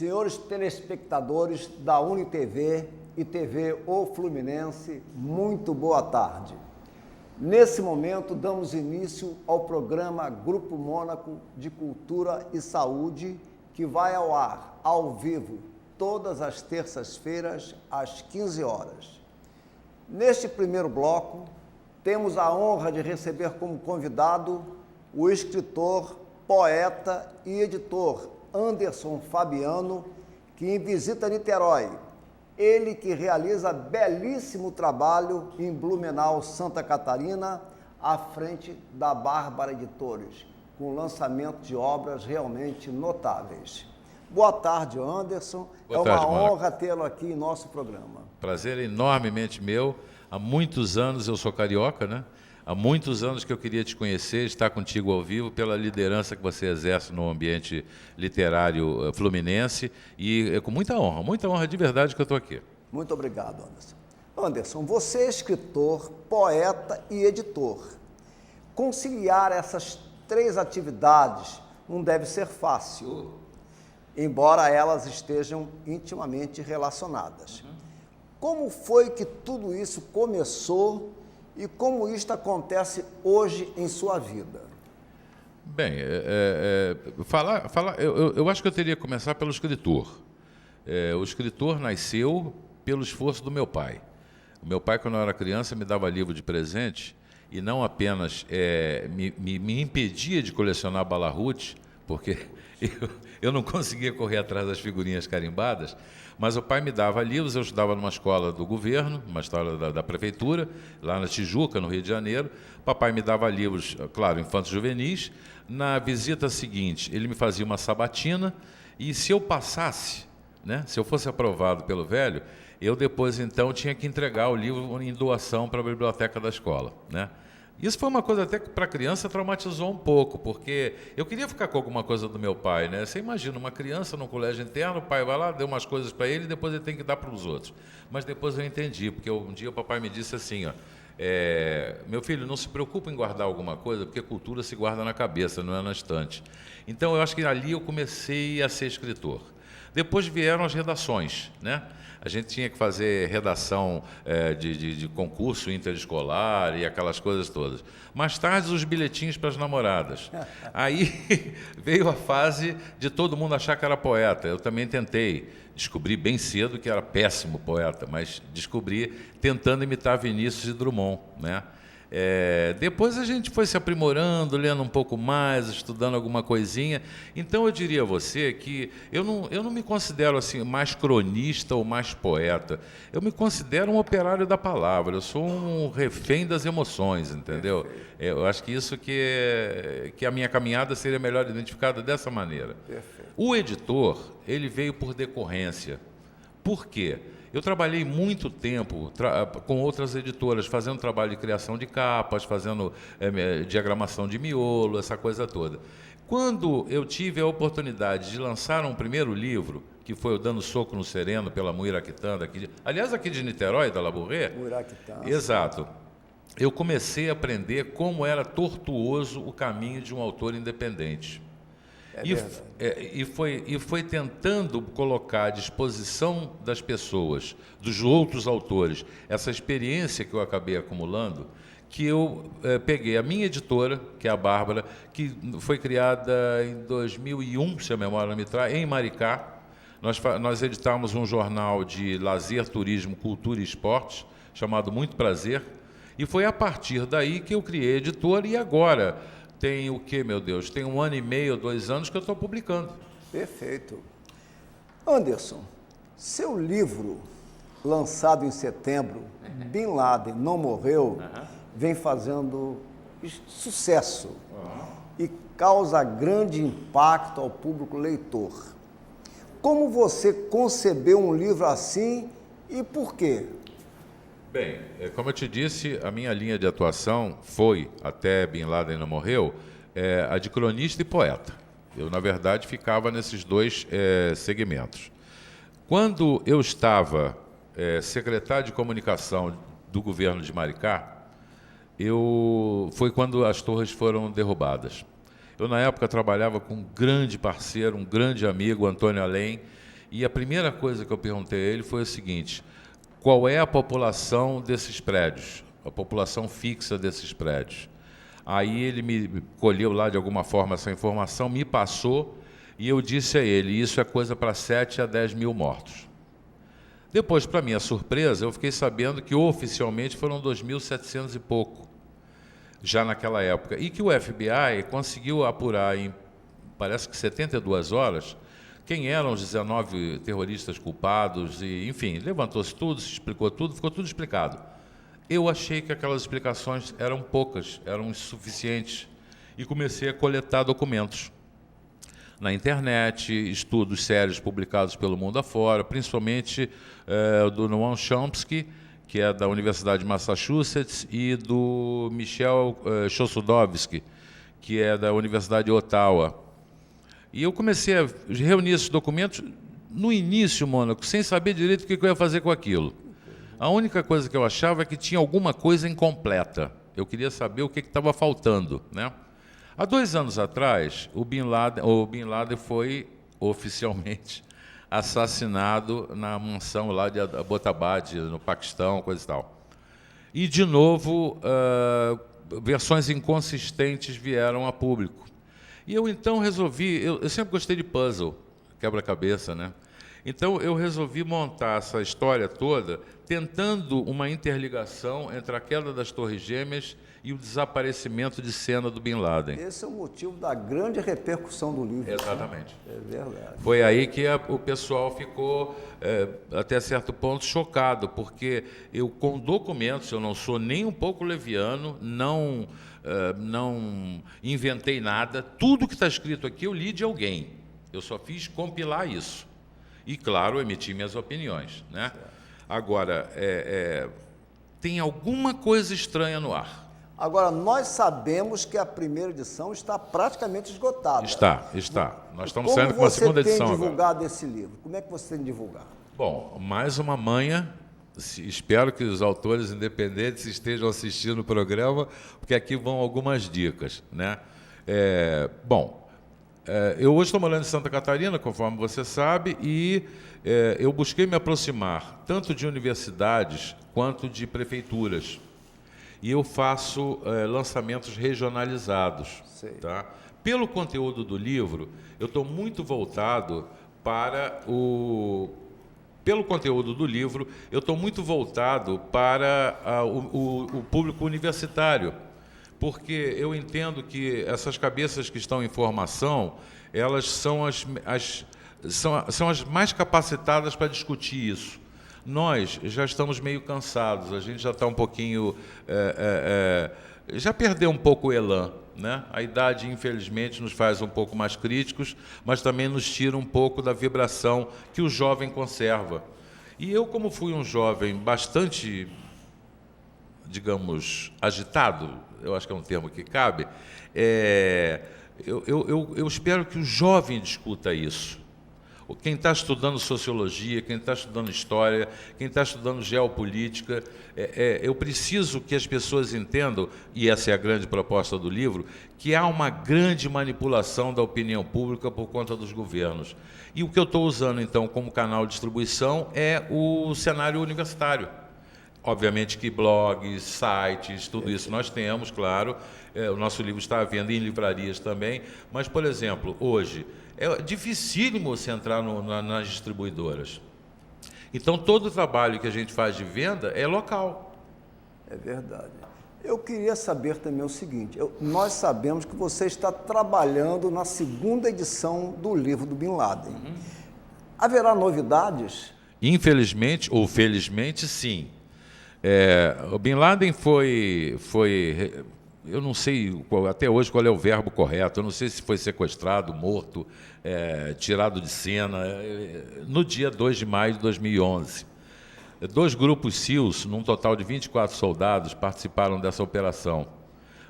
senhores telespectadores da UniTV e TV O Fluminense, muito boa tarde. Nesse momento, damos início ao programa Grupo Mônaco de Cultura e Saúde, que vai ao ar, ao vivo, todas as terças-feiras, às 15 horas. Neste primeiro bloco, temos a honra de receber como convidado o escritor, poeta e editor Anderson Fabiano, que em visita a Niterói. Ele que realiza belíssimo trabalho em Blumenau, Santa Catarina, à frente da Bárbara Editores, com lançamento de obras realmente notáveis. Boa tarde, Anderson. Boa tarde, uma Mônaco. honra tê-lo aqui em nosso programa. Prazer enormemente meu. Há muitos anos, eu sou carioca, né? Há muitos anos que eu queria te conhecer, estar contigo ao vivo, pela liderança que você exerce no ambiente literário fluminense, e é com muita honra de verdade que eu estou aqui. Muito obrigado, Anderson. Anderson, você é escritor, poeta e editor. Conciliar essas três atividades não deve ser fácil, embora elas estejam intimamente relacionadas. Como foi que tudo isso começou e como isto acontece hoje em sua vida? Bem, eu acho que eu teria que começar pelo escritor. O escritor nasceu pelo esforço do meu pai. O meu pai, quando eu era criança, me dava livro de presente e não apenas me impedia de colecionar balarrute, porque eu não conseguia correr atrás das figurinhas carimbadas, mas o pai me dava livros. Eu estudava numa escola do governo, uma escola da prefeitura, lá na Tijuca, no Rio de Janeiro. Papai me dava livros, claro, infantos juvenis. Na visita seguinte, ele me fazia uma sabatina, e se eu passasse, né, se eu fosse aprovado pelo velho, eu depois então tinha que entregar o livro em doação para a biblioteca da escola, né? Isso foi uma coisa até que para a criança traumatizou um pouco, porque eu queria ficar com alguma coisa do meu pai, né? Você imagina uma criança no colégio interno, o pai vai lá, deu umas coisas para ele e depois ele tem que dar para os outros. Mas depois eu entendi, porque um dia o papai me disse assim, ó, meu filho, não se preocupe em guardar alguma coisa, porque cultura se guarda na cabeça, não é na estante. Então eu acho que ali eu comecei a ser escritor. Depois vieram as redações, né? A gente tinha que fazer redação de concurso interescolar e aquelas coisas todas. Mais tarde, os bilhetinhos para as namoradas. Aí veio a fase de todo mundo achar que era poeta. Eu também tentei. Descobri bem cedo que era péssimo poeta, mas descobri tentando imitar Vinícius e Drummond, né? Depois a gente foi se aprimorando, lendo um pouco mais, estudando alguma coisinha. Então eu diria a você que eu não me considero assim mais cronista ou mais poeta. Eu me considero um operário da palavra. Eu sou um refém das emoções, entendeu? Eu acho que isso que a minha caminhada seria melhor identificada dessa maneira. Perfeito. O editor, ele veio por decorrência. Por quê? Eu trabalhei muito tempo com outras editoras, fazendo trabalho de criação de capas, fazendo diagramação de miolo, essa coisa toda. Quando eu tive a oportunidade de lançar um primeiro livro, que foi o Dando Soco no Sereno, pela Muiraquitã, aliás, aqui de Niterói, da Labouré. Muiraquitã. Exato. Eu comecei a aprender como era tortuoso o caminho de um autor independente. E foi tentando colocar à disposição das pessoas, dos outros autores, essa experiência que eu acabei acumulando, que eu peguei a minha editora, que é a Bárbara, que foi criada em 2001, se a memória não me trai, em Maricá. Nós editamos um jornal de lazer, turismo, cultura e esportes, chamado Muito Prazer, e foi a partir daí que eu criei a editora, e agora tem o quê, meu Deus? Tem 1 ano e meio, 2 anos que eu estou publicando. Perfeito. Anderson, seu livro, lançado em setembro, Bin Laden Não Morreu, vem fazendo sucesso e causa grande impacto ao público leitor. Como você concebeu um livro assim e por quê? Bem, como eu te disse, a minha linha de atuação foi, até Bin Laden Não Morreu, a de cronista e poeta. Eu, na verdade, ficava nesses dois segmentos. Quando eu estava secretário de comunicação do governo de Maricá, foi quando as torres foram derrubadas. Eu, na época, trabalhava com um grande parceiro, um grande amigo, Antônio Além, E a primeira coisa que eu perguntei a ele foi o seguinte: qual é a população desses prédios? A população fixa desses prédios. Aí ele me colheu lá de alguma forma essa informação, me passou, e eu disse a ele: isso é coisa para 7 a 10 mil mortos. Depois, para minha surpresa, eu fiquei sabendo que oficialmente foram 2.700 e pouco, já naquela época, e que o FBI conseguiu apurar em, parece que 72 horas, quem eram os 19 terroristas culpados, e, enfim, levantou-se tudo, se explicou tudo, ficou tudo explicado. Eu achei que aquelas explicações eram poucas, eram insuficientes, e comecei a coletar documentos na internet, estudos sérios publicados pelo mundo afora, principalmente do Noam Chomsky, que é da Universidade de Massachusetts, e do Michel Chossudovsky, que é da Universidade de Ottawa. E eu comecei a reunir esses documentos no início, Mônaco, sem saber direito o que eu ia fazer com aquilo. A única coisa que eu achava é que tinha alguma coisa incompleta. Eu queria saber o que estava faltando, né? Há 2 anos atrás, o Bin Laden foi oficialmente assassinado na mansão lá de Abbottabad, no Paquistão, coisa e tal. E, de novo, versões inconsistentes vieram a público. E eu então resolvi, eu sempre gostei de puzzle, quebra-cabeça, né? Então eu resolvi montar essa história toda tentando uma interligação entre a queda das Torres Gêmeas e o desaparecimento de cena do Bin Laden. Esse é o motivo da grande repercussão do livro. Exatamente. Né? É verdade. Foi aí que o pessoal ficou, até certo ponto, chocado, porque eu, com documentos, eu não sou nem um pouco leviano, não inventei nada. Tudo que está escrito aqui eu li de alguém. Eu só fiz compilar isso. E, claro, emiti minhas opiniões, né? Agora, tem alguma coisa estranha no ar. Agora, nós sabemos que a primeira edição está praticamente esgotada. Está. Nós estamos saindo com a segunda edição agora. Como você tem divulgado agora esse livro? Como é que você tem divulgado? Bom, mais uma manha. Espero que os autores independentes estejam assistindo o programa, porque aqui vão algumas dicas, né? Eu hoje estou morando em Santa Catarina, conforme você sabe, e eu busquei me aproximar tanto de universidades quanto de prefeituras. E eu faço lançamentos regionalizados. Tá? Pelo conteúdo do livro, eu estou muito voltado para Pelo conteúdo do livro, eu estou muito voltado para o público universitário, porque eu entendo que essas cabeças que estão em formação, elas são as mais capacitadas para discutir isso. Nós já estamos meio cansados, a gente já está um pouquinho... já perdeu um pouco o elan, né? A idade, infelizmente, nos faz um pouco mais críticos, mas também nos tira um pouco da vibração que o jovem conserva. E eu, como fui um jovem bastante, digamos, agitado, eu acho que é um termo que cabe, eu espero que o jovem discuta isso. Quem está estudando sociologia, quem está estudando história, quem está estudando geopolítica, eu preciso que as pessoas entendam, e essa é a grande proposta do livro, que há uma grande manipulação da opinião pública por conta dos governos. E o que eu estou usando, então, como canal de distribuição é o cenário universitário. Obviamente que blogs, sites, tudo isso nós temos, claro. O nosso livro está à venda em livrarias também, mas, por exemplo, hoje... é dificílimo você entrar nas distribuidoras. Então, todo o trabalho que a gente faz de venda é local. É verdade. Eu queria saber também o seguinte, nós sabemos que você está trabalhando na segunda edição do livro do Bin Laden. Haverá novidades? Infelizmente, ou felizmente, sim. O Bin Laden foi eu não sei até hoje qual é o verbo correto, eu não sei se foi sequestrado, morto, tirado de cena, no dia 2 de maio de 2011. 2 grupos SEALs, num total de 24 soldados, participaram dessa operação.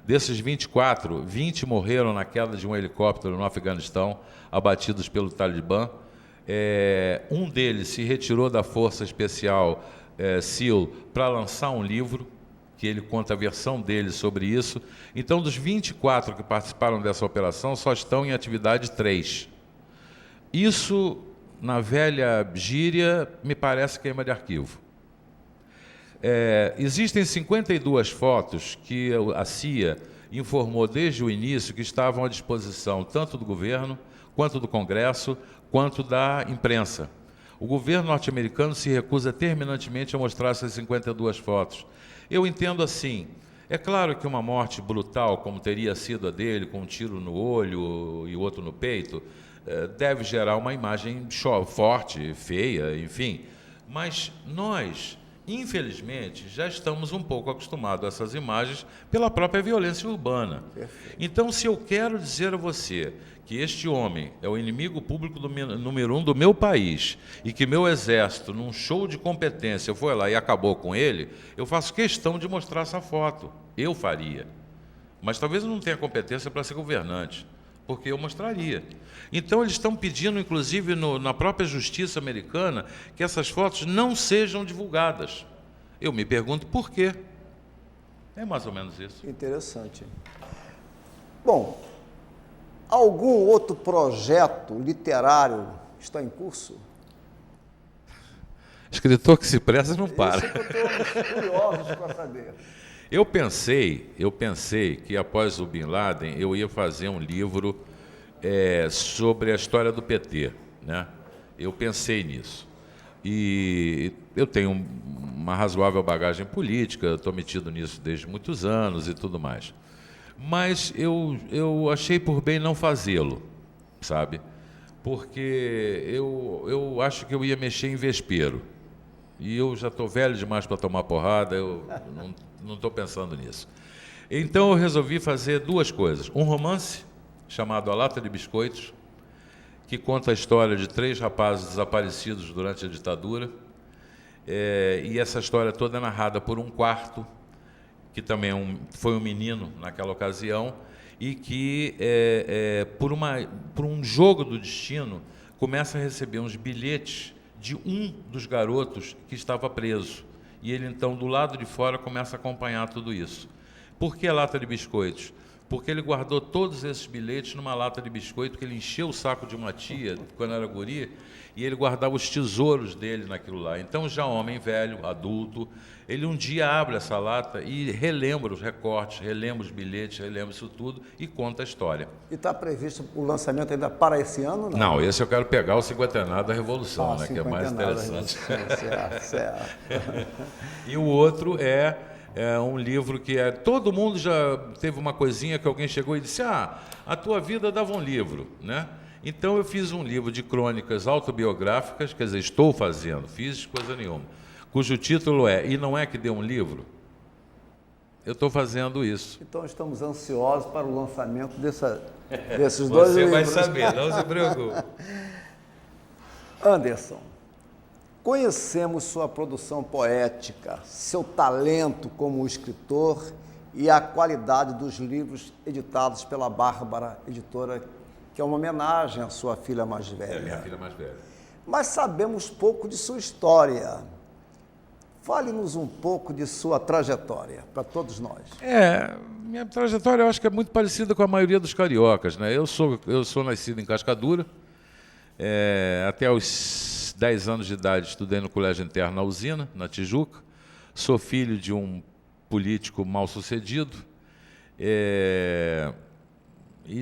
Desses 24, 20 morreram na queda de um helicóptero no Afeganistão, abatidos pelo Talibã. Um deles se retirou da Força Especial SEAL para lançar um livro, que ele conta a versão dele sobre isso. Então, dos 24 que participaram dessa operação, só estão em atividade 3. Isso na velha gíria, me parece queima de arquivo. Existem 52 fotos que a CIA informou desde o início que estavam à disposição tanto do governo, quanto do Congresso, quanto da imprensa. O governo norte-americano se recusa terminantemente a mostrar essas 52 fotos. Eu entendo assim, é claro que uma morte brutal, como teria sido a dele, com um tiro no olho e outro no peito, deve gerar uma imagem forte, feia, enfim. Mas nós, infelizmente, já estamos um pouco acostumados a essas imagens pela própria violência urbana. Então, se eu quero dizer a você que este homem é o inimigo público número 1 do meu país e que meu exército, num show de competência, foi lá e acabou com ele, eu faço questão de mostrar essa foto. Eu faria. Mas talvez eu não tenha competência para ser governante, porque eu mostraria. Então, eles estão pedindo, inclusive, na própria justiça americana, que essas fotos não sejam divulgadas. Eu me pergunto por quê. É mais ou menos isso. Interessante. Bom, algum outro projeto literário está em curso? Escritor que se preza não para. Isso que eu estou curioso para saber. Eu pensei que após o Bin Laden eu ia fazer um livro sobre a história do PT, né? Eu pensei nisso. E eu tenho uma razoável bagagem política, estou metido nisso desde muitos anos e tudo mais. Mas eu achei por bem não fazê-lo, sabe? Porque eu acho que eu ia mexer em vespeiro. E eu já estou velho demais para tomar porrada, eu não estou pensando nisso. Então eu resolvi fazer duas coisas. Um romance chamado A Lata de Biscoitos, que conta a história de 3 rapazes desaparecidos durante a ditadura. E essa história toda é narrada por um quarto, que também foi um menino naquela ocasião, e que, por um jogo do destino, começa a receber uns bilhetes de um dos garotos que estava preso. E ele, então, do lado de fora, começa a acompanhar tudo isso. Por que a lata de biscoitos? Porque ele guardou todos esses bilhetes numa lata de biscoito que ele encheu o saco de uma tia quando era guri, e ele guardava os tesouros dele naquilo lá. Então, já homem velho, adulto, ele um dia abre essa lata e relembra os recortes, relembra os bilhetes, relembra isso tudo e conta a história. E está previsto o lançamento ainda para esse ano? Não, esse eu quero pegar o cinquentenário da Revolução, né, que é mais interessante. Certo. E o outro é um livro que todo mundo já teve uma coisinha que alguém chegou e disse: a tua vida dava um livro, né? Então eu fiz um livro de crônicas autobiográficas, quer dizer, estou fazendo, fiz coisa nenhuma, cujo título é E Não É Que Deu um Livro? Eu estou fazendo isso. Então estamos ansiosos para o lançamento desses dois livros. Você vai saber, não se preocupe. Anderson, conhecemos sua produção poética, seu talento como escritor e a qualidade dos livros editados pela Bárbara Editora, que é uma homenagem à sua filha mais velha. É minha filha mais velha. Mas sabemos pouco de sua história. Fale-nos um pouco de sua trajetória, para todos nós. Minha trajetória eu acho que é muito parecida com a maioria dos cariocas, né? Eu sou nascido em Cascadura, até os 10 anos de idade estudei no colégio interno na Usina, na Tijuca. Sou filho de um político mal-sucedido e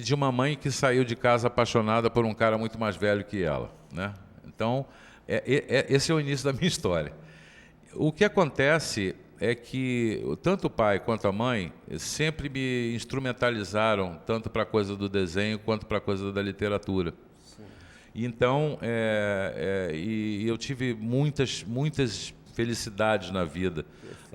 de uma mãe que saiu de casa apaixonada por um cara muito mais velho que ela, né? Então, esse é o início da minha história. O que acontece é que tanto o pai quanto a mãe sempre me instrumentalizaram tanto para a coisa do desenho quanto para a coisa da literatura. Então, eu tive muitas felicidades na vida.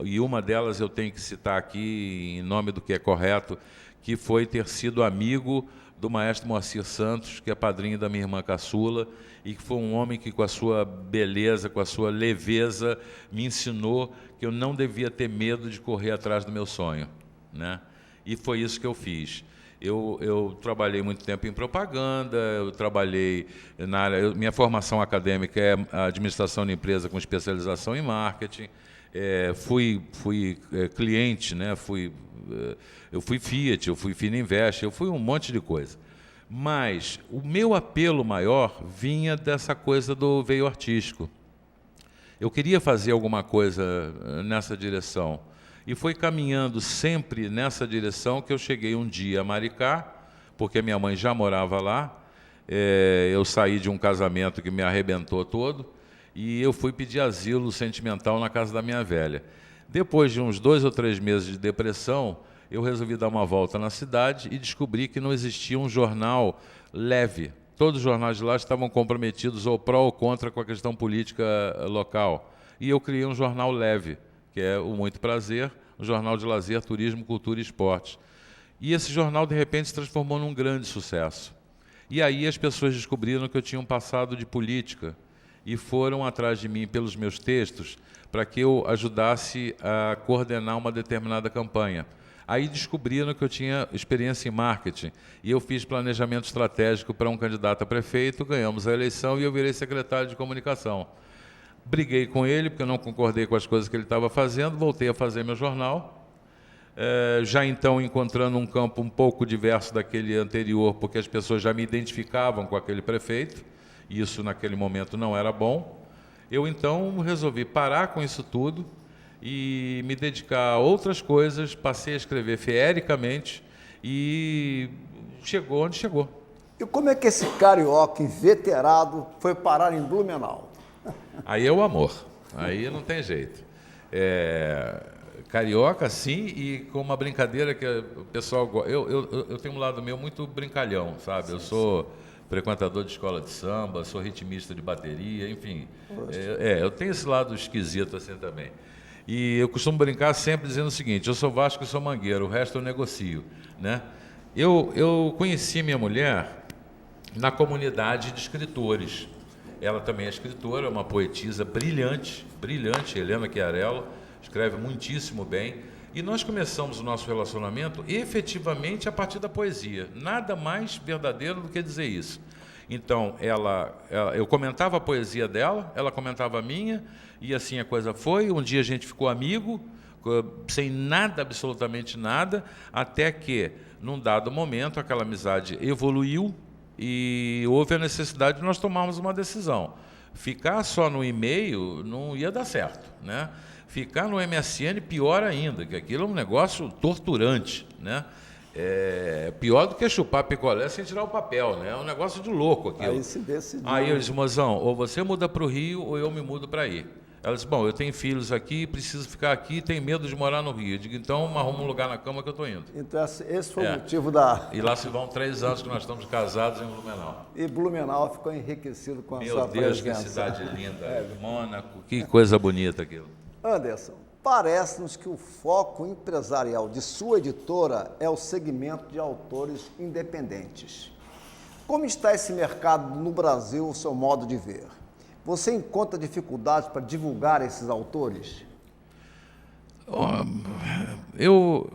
E uma delas eu tenho que citar aqui, em nome do que é correto, que foi ter sido amigo do maestro Moacir Santos, que é padrinho da minha irmã caçula, e que foi um homem que, com a sua beleza, com a sua leveza, me ensinou que eu não devia ter medo de correr atrás do meu sonho, né? E foi isso que eu fiz. Eu trabalhei muito tempo em propaganda, eu trabalhei na área... Minha formação acadêmica é administração de empresa com especialização em marketing. Fui cliente, né? Eu fui Fiat, eu fui Fininvest, eu fui um monte de coisa. Mas o meu apelo maior vinha dessa coisa do veio artístico. Eu queria fazer alguma coisa nessa direção. E foi caminhando sempre nessa direção que eu cheguei um dia a Maricá, porque minha mãe já morava lá. Eu saí de um casamento que me arrebentou todo e eu fui pedir asilo sentimental na casa da minha velha. Depois de uns 2 ou 3 meses de depressão, eu resolvi dar uma volta na cidade e descobri que não existia um jornal leve. Todos os jornais de lá estavam comprometidos ou pró ou contra com a questão política local. E eu criei um jornal leve, que é o Muito Prazer, um jornal de lazer, turismo, cultura e esportes. E esse jornal, de repente, se transformou num grande sucesso. E aí as pessoas descobriram que eu tinha um passado de política e foram atrás de mim pelos meus textos para que eu ajudasse a coordenar uma determinada campanha. Aí descobriram que eu tinha experiência em marketing e eu fiz planejamento estratégico para um candidato a prefeito, ganhamos a eleição e eu virei secretário de comunicação. Briguei com ele porque eu não concordei com as coisas que ele estava fazendo, voltei a fazer meu jornal, já então encontrando um campo um pouco diverso daquele anterior, porque as pessoas já me identificavam com aquele prefeito, e isso naquele momento não era bom. Eu então resolvi parar com isso tudo e me dedicar a outras coisas, passei a escrever feericamente e chegou onde chegou. E como é que esse carioca inveterado foi parar em Blumenau? Aí é o amor, aí não tem jeito. Carioca, sim, e com uma brincadeira que o pessoal gosta. Eu tenho um lado meu muito brincalhão, sabe? Eu sou frequentador de escola de samba, sou ritmista de bateria, enfim. Eu tenho esse lado esquisito assim também. E eu costumo brincar sempre dizendo o seguinte: eu sou Vasco e sou Mangueira, o resto eu negocio, né? Eu conheci minha mulher na comunidade de escritores. Ela também é escritora, uma poetisa brilhante, Helena Chiarello, escreve muitíssimo bem. E nós começamos o nosso relacionamento efetivamente a partir da poesia. Nada mais verdadeiro do que dizer isso. Então, eu comentava a poesia dela, ela comentava a minha, e assim a coisa foi. Um dia a gente ficou amigo, sem nada, absolutamente nada, até que, num dado momento, aquela amizade evoluiu e houve a necessidade de nós tomarmos uma decisão. Ficar só no e-mail não ia dar certo, né? Ficar no MSN, pior ainda, que aquilo é um negócio torturante, né? Pior do que chupar picolé sem tirar o papel, né? É um negócio de louco aquilo. Aí se decidiu. Aí eu disse: mozão, ou você muda para o Rio ou eu me mudo para aí. Ela disse: bom, eu tenho filhos aqui, preciso ficar aqui, tenho medo de morar no Rio. Eu digo: então arruma um lugar na cama que eu estou indo. Então esse foi o motivo da... E lá se vão 3 anos que nós estamos casados em Blumenau. E Blumenau ficou enriquecido com a sua Meu Deus, presença. que cidade linda. Mônaco, que coisa bonita aquilo. Anderson, parece-nos que o foco empresarial de sua editora é o segmento de autores independentes. Como está esse mercado no Brasil, o seu modo de ver? Você encontra dificuldades para divulgar esses autores? Eu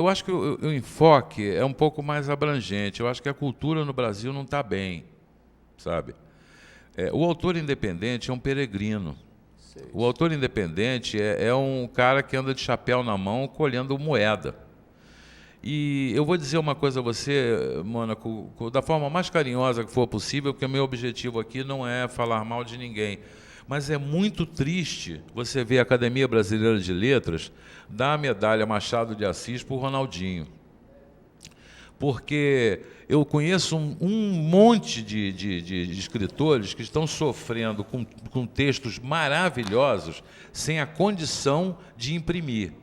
acho que o enfoque é um pouco mais abrangente. Eu acho que a cultura no Brasil não está bem, sabe? O autor independente é um peregrino. O autor independente é um cara que anda de chapéu na mão colhendo moeda. E eu vou dizer uma coisa a você, Mônaco, da forma mais carinhosa que for possível, porque o meu objetivo aqui não é falar mal de ninguém. Mas é muito triste você ver a Academia Brasileira de Letras dar a medalha Machado de Assis para o Ronaldinho. Porque eu conheço um monte de escritores que estão sofrendo com textos maravilhosos sem a condição de imprimir.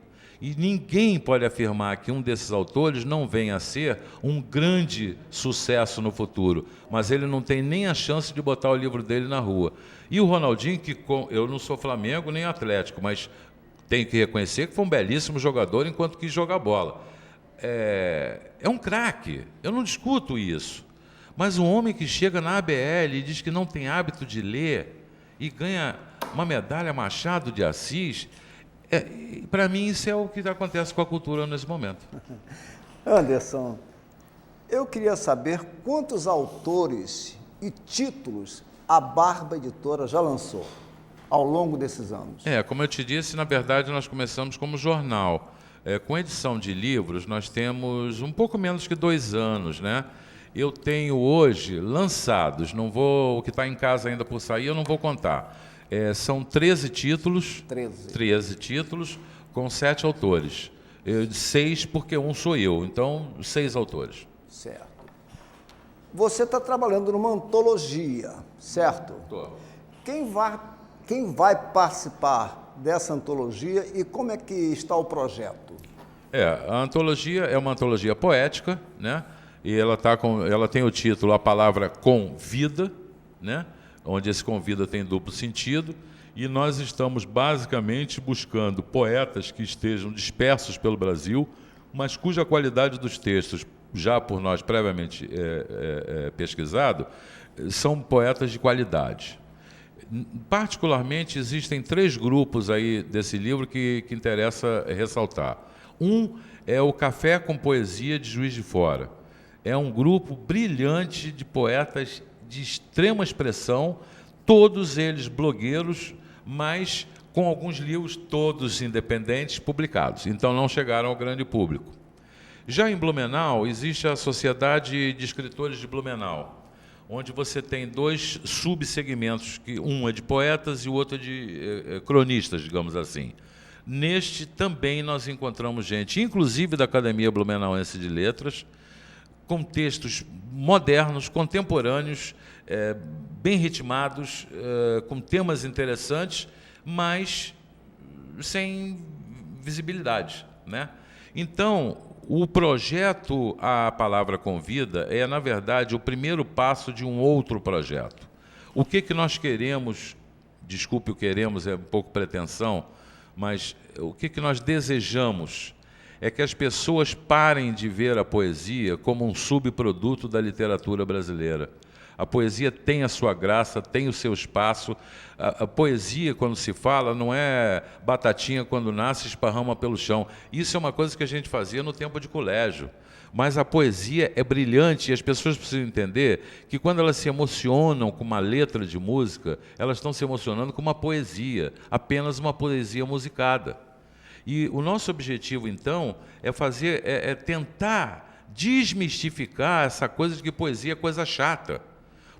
E ninguém pode afirmar que um desses autores não venha a ser um grande sucesso no futuro, mas ele não tem nem a chance de botar o livro dele na rua. E o Ronaldinho, eu não sou Flamengo nem Atlético, mas tenho que reconhecer que foi um belíssimo jogador enquanto quis jogar bola. É um craque, eu não discuto isso. Mas um homem que chega na ABL e diz que não tem hábito de ler e ganha uma medalha Machado de Assis, para mim isso é o que acontece com a cultura nesse momento. Anderson, eu queria saber quantos autores e títulos a Barba Editora já lançou ao longo desses anos. Como eu te disse, na verdade nós começamos como jornal. Com edição de livros, nós temos um pouco menos que 2 anos, né? Eu tenho hoje lançados, o que está em casa ainda por sair, eu não vou contar. São 13 títulos, 13 títulos com 7 autores. 6 porque um sou eu, então 6 autores. Certo. Você está trabalhando numa antologia, certo? Estou. Quem vai participar dessa antologia e como é que está o projeto? A antologia é uma antologia poética, né? E ela tem o título A Palavra Convida, né? Onde esse convida tem duplo sentido, e nós estamos basicamente buscando poetas que estejam dispersos pelo Brasil, mas cuja qualidade dos textos, já por nós previamente pesquisado, são poetas de qualidade. Particularmente, existem 3 grupos aí desse livro que interessa ressaltar. Um é o Café com Poesia de Juiz de Fora. É um grupo brilhante de poetas de extrema expressão, todos eles blogueiros, mas com alguns livros, todos independentes, publicados. Então não chegaram ao grande público. Já em Blumenau, existe a Sociedade de Escritores de Blumenau, onde você tem 2 subsegmentos, que um é de poetas e o outro é de cronistas, digamos assim. Neste também nós encontramos gente, inclusive da Academia Blumenauense de Letras, com textos modernos, contemporâneos, bem ritmados, com temas interessantes, mas sem visibilidade, né? Então, o projeto A Palavra Convida é, na verdade, o primeiro passo de um outro projeto. O que nós queremos, desculpe, o queremos é um pouco pretensão, mas o que nós desejamos é que as pessoas parem de ver a poesia como um subproduto da literatura brasileira. A poesia tem a sua graça, tem o seu espaço. A poesia, quando se fala, não é batatinha quando nasce, esparrama pelo chão. Isso é uma coisa que a gente fazia no tempo de colégio. Mas a poesia é brilhante e as pessoas precisam entender que quando elas se emocionam com uma letra de música, elas estão se emocionando com uma poesia, apenas uma poesia musicada. E o nosso objetivo, então, é tentar desmistificar essa coisa de que poesia é coisa chata.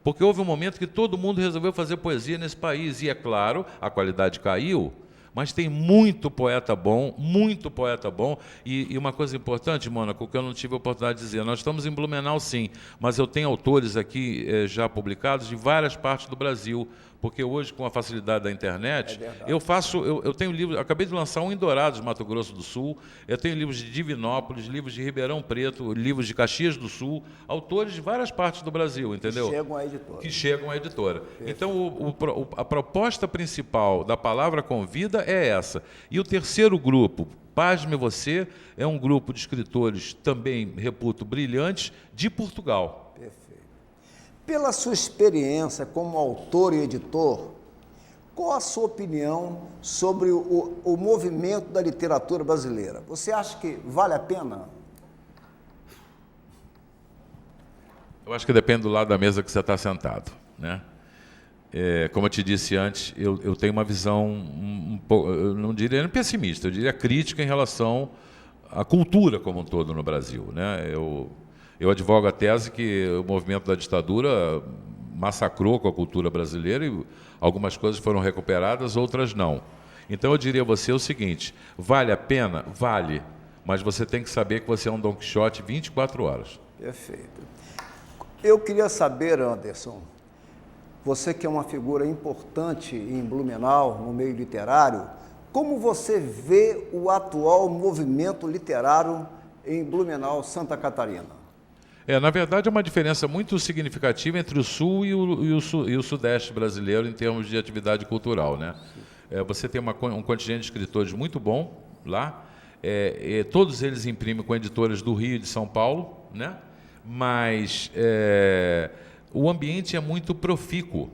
Porque houve um momento que todo mundo resolveu fazer poesia nesse país. E, é claro, a qualidade caiu, mas tem muito poeta bom. E uma coisa importante, Mônaco, que eu não tive a oportunidade de dizer, nós estamos em Blumenau, sim, mas eu tenho autores aqui já publicados de várias partes do Brasil, porque hoje, com a facilidade da internet, eu tenho livros, acabei de lançar um em Dourados, Mato Grosso do Sul, eu tenho livros de Divinópolis, livros de Ribeirão Preto, livros de Caxias do Sul, autores de várias partes do Brasil, entendeu? Que chegam à editora. Então, a proposta principal da Palavra Convida é essa. E o terceiro grupo, pasme você, é um grupo de escritores também, reputo, brilhantes, de Portugal. Pela sua experiência como autor e editor, qual a sua opinião sobre o movimento da literatura brasileira? Você acha que vale a pena? Eu acho que depende do lado da mesa que você está sentado, né? Como eu te disse antes, eu tenho uma visão um pouco, eu não diria pessimista, eu diria crítica em relação à cultura como um todo no Brasil, né? Eu advogo a tese que o movimento da ditadura massacrou com a cultura brasileira e algumas coisas foram recuperadas, outras não. Então eu diria a você o seguinte, vale a pena? Vale, mas você tem que saber que você é um Don Quixote 24 horas. Perfeito. Eu queria saber, Anderson, você que é uma figura importante em Blumenau, no meio literário, como você vê o atual movimento literário em Blumenau, Santa Catarina? Na verdade, é uma diferença muito significativa entre o Sul e o Sudeste brasileiro em termos de atividade cultural, né? Você tem um contingente de escritores muito bom lá, todos eles imprimem com editoras do Rio e de São Paulo, né? Mas o ambiente é muito profícuo.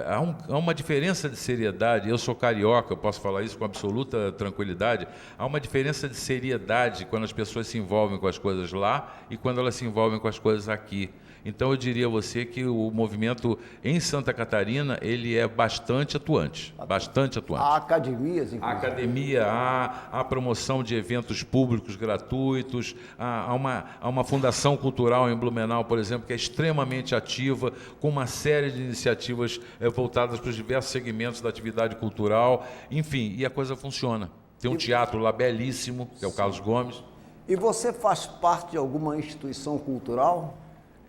Há uma diferença de seriedade. Eu sou carioca, eu posso falar isso com absoluta tranquilidade. Há uma diferença de seriedade quando as pessoas se envolvem com as coisas lá e quando elas se envolvem com as coisas aqui. Então eu diria a você que o movimento em Santa Catarina, ele é bastante atuante, bastante atuante. Há academias, inclusive. A academia, há promoção de eventos públicos gratuitos, há uma fundação cultural em Blumenau, por exemplo, que é extremamente ativa, com uma série de iniciativas voltadas para os diversos segmentos da atividade cultural, enfim, e a coisa funciona. Tem um teatro lá belíssimo, que é o Carlos Gomes. E você faz parte de alguma instituição cultural?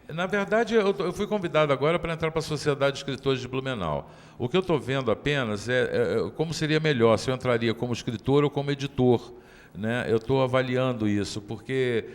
Na verdade, eu fui convidado agora para entrar para a Sociedade de Escritores de Blumenau. O que eu estou vendo apenas é como seria melhor, se eu entraria como escritor ou como editor. Né? Eu estou avaliando isso, porque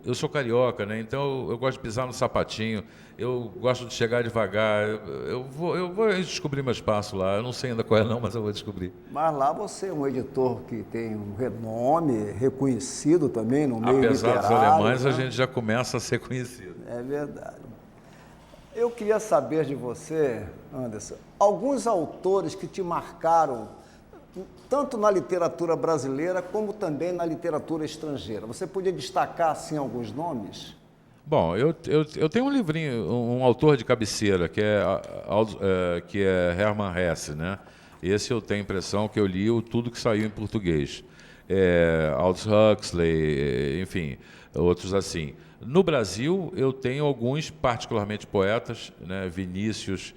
eu sou carioca, né? Então eu gosto de pisar no sapatinho, eu gosto de chegar devagar, eu vou descobrir meu espaço lá, eu não sei ainda qual é não, mas eu vou descobrir. Mas lá você é um editor que tem um renome, reconhecido também no meio literário. Apesar dos alemães, né? A gente já começa a ser conhecido. É verdade. Eu queria saber de você, Anderson, alguns autores que te marcaram tanto na literatura brasileira como também na literatura estrangeira. Você podia destacar, assim, alguns nomes? Bom, eu tenho um livrinho, um autor de cabeceira, que é Hermann Hesse, né? Esse eu tenho a impressão que eu li tudo que saiu em português. Aldous Huxley, enfim, outros assim. No Brasil, eu tenho alguns, particularmente poetas, né? Vinícius,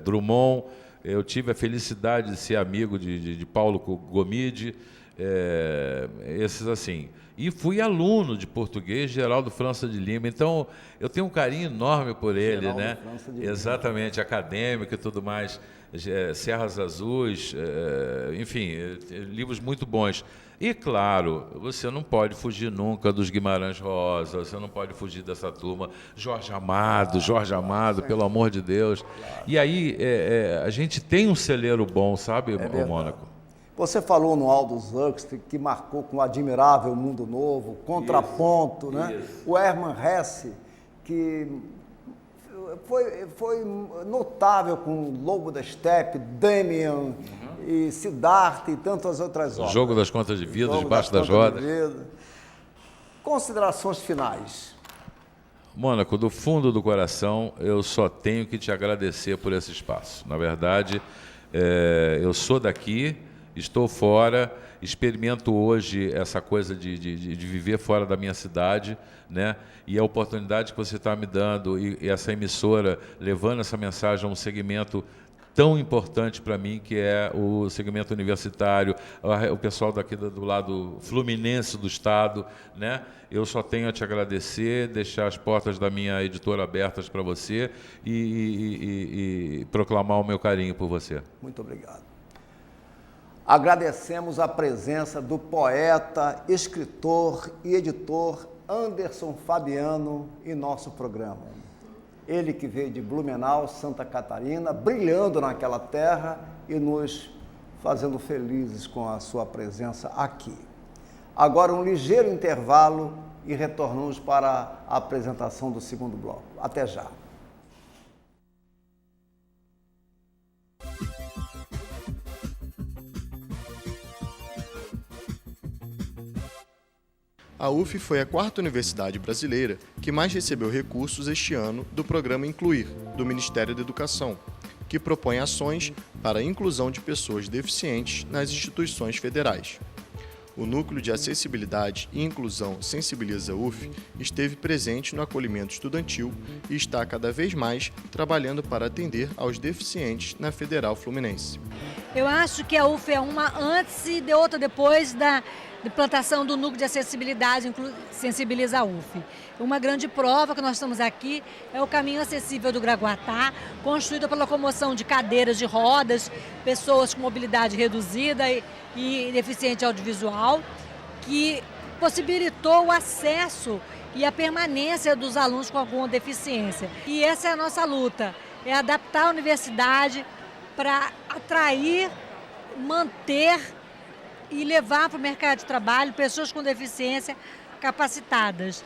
Drummond. Eu tive a felicidade de ser amigo de Paulo Gomide, esses assim. E fui aluno de português de Geraldo França de Lima. Então, eu tenho um carinho enorme por ele, Geraldo né? França de Lima. Exatamente, acadêmico e tudo mais. Serras Azuis, enfim, livros muito bons. E, claro, você não pode fugir nunca dos Guimarães Rosa, você não pode fugir dessa turma. Jorge Amado, pelo amor de Deus. E aí, a gente tem um celeiro bom, sabe, Mônaco? Você falou no Aldous Huxley, que marcou com o admirável Mundo Novo, Contraponto, né? Isso. O Hermann Hesse, que foi notável com Lobo da Steppe, Demian, e Siddhartha e tantas outras obras. O Jogo das Contas de Vida, Debaixo das Rodas. Considerações finais. Mônaco, do fundo do coração, eu só tenho que te agradecer por esse espaço. Na verdade, eu sou daqui, estou fora, experimento hoje essa coisa de viver fora da minha cidade, né? E a oportunidade que você está me dando e essa emissora levando essa mensagem a um segmento tão importante para mim, que é o segmento universitário, o pessoal daqui do lado fluminense do estado, né? Eu só tenho a te agradecer, deixar as portas da minha editora abertas para você e proclamar o meu carinho por você. Muito obrigado. Agradecemos a presença do poeta, escritor e editor Anderson Fabiano em nosso programa. Ele que veio de Blumenau, Santa Catarina, brilhando naquela terra e nos fazendo felizes com a sua presença aqui. Agora um ligeiro intervalo e retornamos para a apresentação do segundo bloco. Até já. A UF foi a quarta universidade brasileira que mais recebeu recursos este ano do programa Incluir, do Ministério da Educação, que propõe ações para a inclusão de pessoas deficientes nas instituições federais. O Núcleo de Acessibilidade e Inclusão Sensibiliza UF esteve presente no acolhimento estudantil e está cada vez mais trabalhando para atender aos deficientes na Federal Fluminense. Eu acho que a UF é uma antes e de outra depois da implantação do Núcleo de Acessibilidade Sensibiliza UF. Uma grande prova que nós estamos aqui é o caminho acessível do Graguatá, construído pela locomoção de cadeiras de rodas, pessoas com mobilidade reduzida e deficiente audiovisual, que possibilitou o acesso e a permanência dos alunos com alguma deficiência. E essa é a nossa luta, é adaptar a universidade para atrair, manter e levar para o mercado de trabalho pessoas com deficiência capacitadas.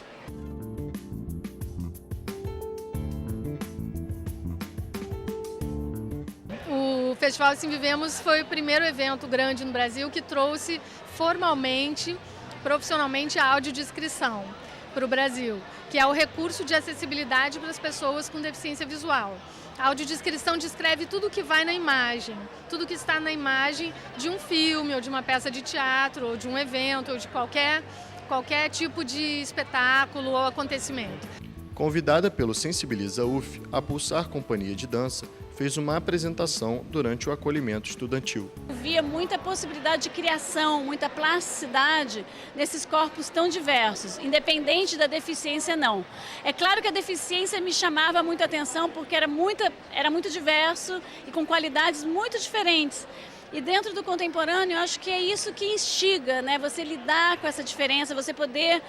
O Festival Assim Vivemos foi o primeiro evento grande no Brasil que trouxe formalmente, profissionalmente, a audiodescrição. para o Brasil, que é o recurso de acessibilidade para as pessoas com deficiência visual. A audiodescrição descreve tudo o que vai na imagem, tudo que está na imagem de um filme, ou de uma peça de teatro, ou de um evento, ou de qualquer tipo de espetáculo ou acontecimento. Convidada pelo Sensibiliza UF, a Pulsar Companhia de Dança fez uma apresentação durante o acolhimento estudantil. Via muita possibilidade de criação, muita plasticidade nesses corpos tão diversos, independente da deficiência não. É claro que a deficiência me chamava muita atenção porque era muito diverso e com qualidades muito diferentes. E dentro do contemporâneo, eu acho que é isso que instiga, né? Você lidar com essa diferença, você poder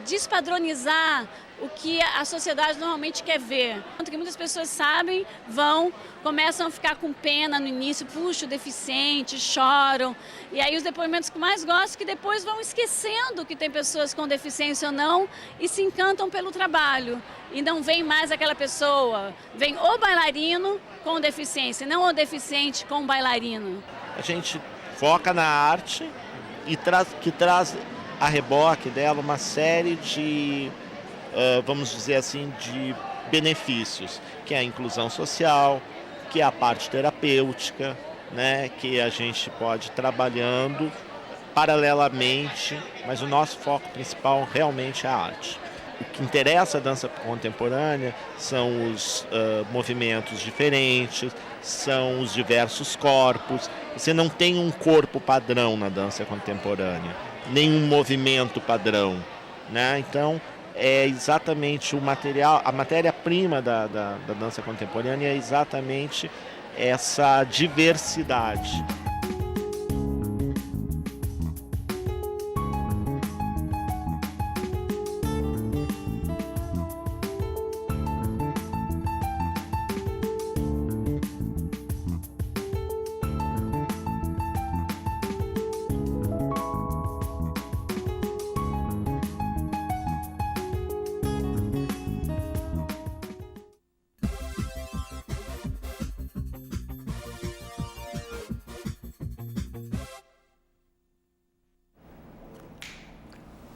despadronizar o que a sociedade normalmente quer ver. Tanto que muitas pessoas sabem, começam a ficar com pena no início, puxa, o deficiente, choram. E aí os depoimentos que mais gosto que depois vão esquecendo que tem pessoas com deficiência ou não e se encantam pelo trabalho. E não vem mais aquela pessoa, vem o bailarino com deficiência, não o deficiente com o bailarino. A gente foca na arte e traz a reboque dela uma série de, vamos dizer assim, de benefícios, que é a inclusão social, que é a parte terapêutica, né, que a gente pode ir trabalhando paralelamente, mas o nosso foco principal realmente é a arte. O que interessa a dança contemporânea são os movimentos diferentes, são os diversos corpos. Você não tem um corpo padrão na dança contemporânea, nenhum movimento padrão, né? Então, é exatamente o material, a matéria-prima da dança contemporânea é exatamente essa diversidade.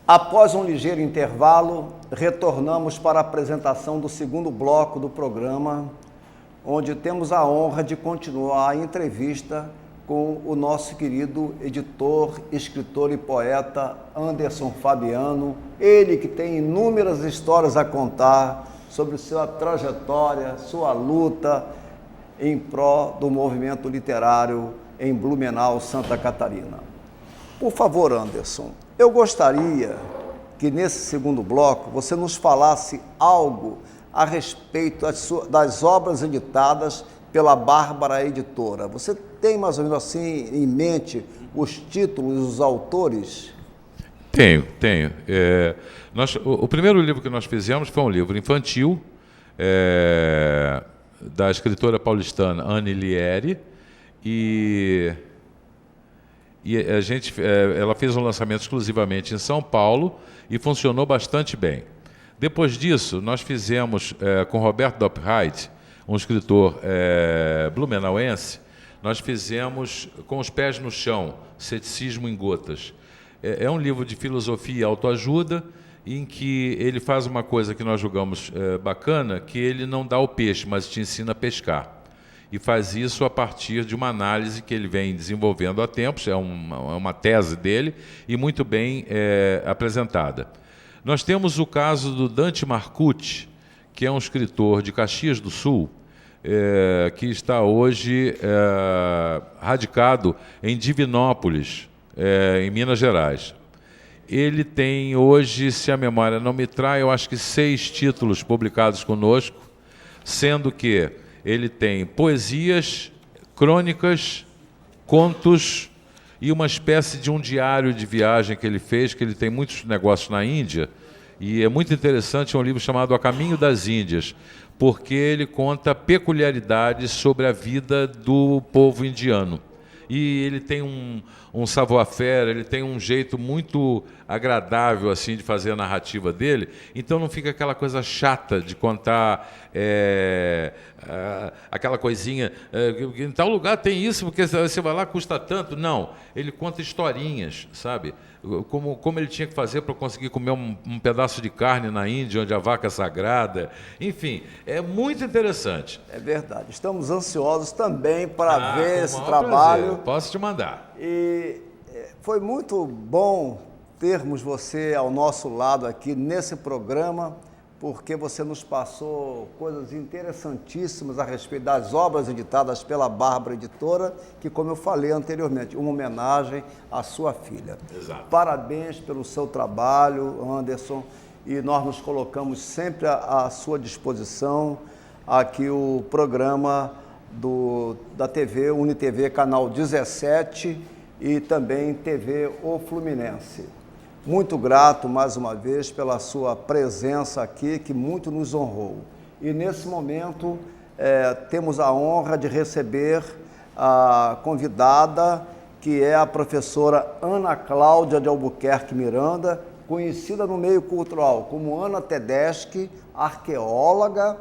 Após um ligeiro intervalo, retornamos para a apresentação do segundo bloco do programa, onde temos a honra de continuar a entrevista com o nosso querido editor, escritor e poeta Anderson Fabiano, ele que tem inúmeras histórias a contar sobre sua trajetória, sua luta em prol do movimento literário em Blumenau, Santa Catarina. Por favor, Anderson, eu gostaria que nesse segundo bloco você nos falasse algo a respeito das obras editadas pela Bárbara Editora. Você tem mais ou menos assim em mente os títulos, os autores? Tenho. O primeiro livro que nós fizemos foi um livro infantil da escritora paulistana Anne Lieri e ela fez um lançamento exclusivamente em São Paulo e funcionou bastante bem. Depois disso, nós fizemos com Roberto Doppheit, um escritor blumenauense, nós fizemos Com os Pés no Chão, Ceticismo em Gotas. É um livro de filosofia e autoajuda, em que ele faz uma coisa que nós julgamos bacana, que ele não dá o peixe, mas te ensina a pescar. E faz isso a partir de uma análise que ele vem desenvolvendo há tempos, é uma tese dele, e muito bem apresentada. Nós temos o caso do Dante Marcucci, que é um escritor de Caxias do Sul, que está hoje radicado em Divinópolis, em Minas Gerais. Ele tem hoje, se a memória não me trai, eu acho que 6 títulos publicados conosco, sendo que ele tem poesias, crônicas, contos e uma espécie de um diário de viagem que ele fez, que ele tem muitos negócios na Índia, e é muito interessante, é um livro chamado A Caminho das Índias, porque ele conta peculiaridades sobre a vida do povo indiano. E ele tem um savoir-faire, ele tem um jeito muito agradável assim de fazer a narrativa dele, então não fica aquela coisa chata de contar aquela coisinha, em tal lugar tem isso, porque você vai lá, custa tanto. Não, ele conta historinhas, sabe? Como ele tinha que fazer para conseguir comer um pedaço de carne na Índia, onde a vaca é sagrada. Enfim, é muito interessante. É verdade. Estamos ansiosos também para ver esse Com o maior trabalho. prazer. Posso te mandar. E foi muito bom termos você ao nosso lado aqui nesse programa, porque você nos passou coisas interessantíssimas a respeito das obras editadas pela Bárbara Editora, que, como eu falei anteriormente, uma homenagem à sua filha. Exato. Parabéns pelo seu trabalho, Anderson, e nós nos colocamos sempre à sua disposição. Aqui o programa da TV, UniTV, canal 17, e também TV O Fluminense. Muito grato, mais uma vez, pela sua presença aqui, que muito nos honrou. E, nesse momento, temos a honra de receber a convidada, que é a professora Ana Cláudia de Albuquerque Miranda, conhecida no meio cultural como Ana Tedeschi, arqueóloga,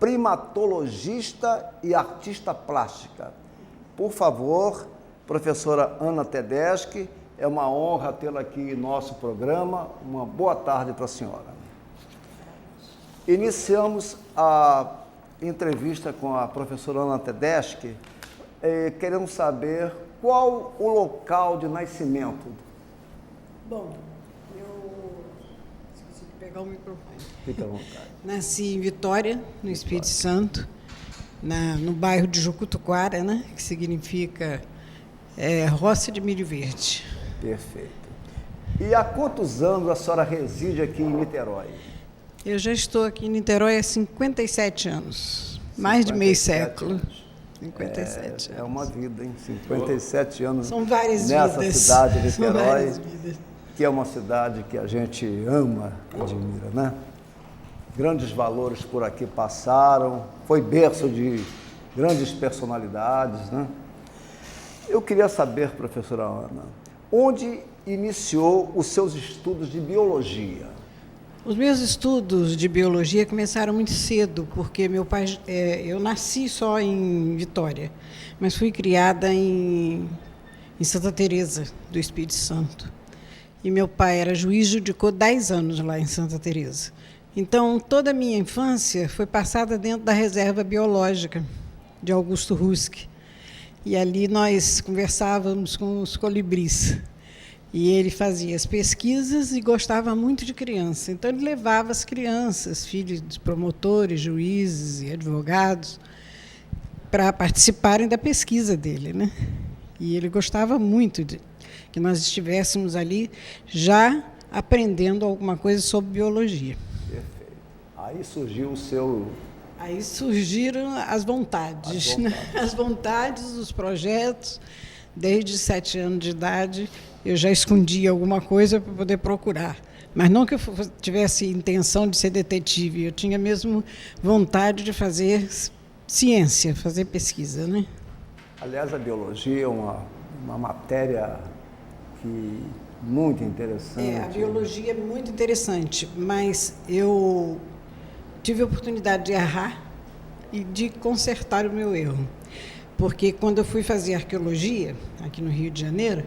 primatologista e artista plástica. Por favor, professora Ana Tedeschi, é uma honra tê-la aqui em nosso programa. Uma boa tarde para a senhora. Iniciamos a entrevista com a professora Ana Tedeschi, queremos saber qual o local de nascimento. Bom, eu esqueci de pegar o microfone. Fica à vontade. Nasci em Vitória, no Espírito Santo, no bairro de Jucutuquara, né, que significa Roça de Milho Verde. Perfeito. E há quantos anos a senhora reside aqui em Niterói? Eu já estou aqui em Niterói há 57 anos, mais de meio século. Anos. 57 anos. É uma vida, hein? 57 anos. São várias nessa vidas. cidade de São Niterói, várias vidas. que é uma cidade que a gente ama, admira, né? Grandes valores por aqui passaram, foi berço de grandes personalidades, né? Eu queria saber, professora Ana, onde iniciou os seus estudos de biologia? Os meus estudos de biologia começaram muito cedo, porque meu pai, eu nasci só em Vitória, mas fui criada em Santa Teresa do Espírito Santo. E meu pai era juiz, judicou 10 anos lá em Santa Teresa. Então, toda a minha infância foi passada dentro da reserva biológica de Augusto Rusk. E ali nós conversávamos com os colibris. E ele fazia as pesquisas e gostava muito de criança. Então, ele levava as crianças, filhos de promotores, juízes e advogados, para participarem da pesquisa dele, né? E ele gostava muito de que nós estivéssemos ali já aprendendo alguma coisa sobre biologia. Perfeito. Aí surgiu o seu... Aí surgiram as vontades, né? As vontades, os projetos. Desde 7 anos de idade, eu já escondia alguma coisa para poder procurar. Mas não que eu tivesse intenção de ser detetive, eu tinha mesmo vontade de fazer ciência, fazer pesquisa, né? Aliás, a biologia é uma matéria muito interessante. A biologia é muito interessante, mas eu tive a oportunidade de errar e de consertar o meu erro. Porque quando eu fui fazer arqueologia, aqui no Rio de Janeiro,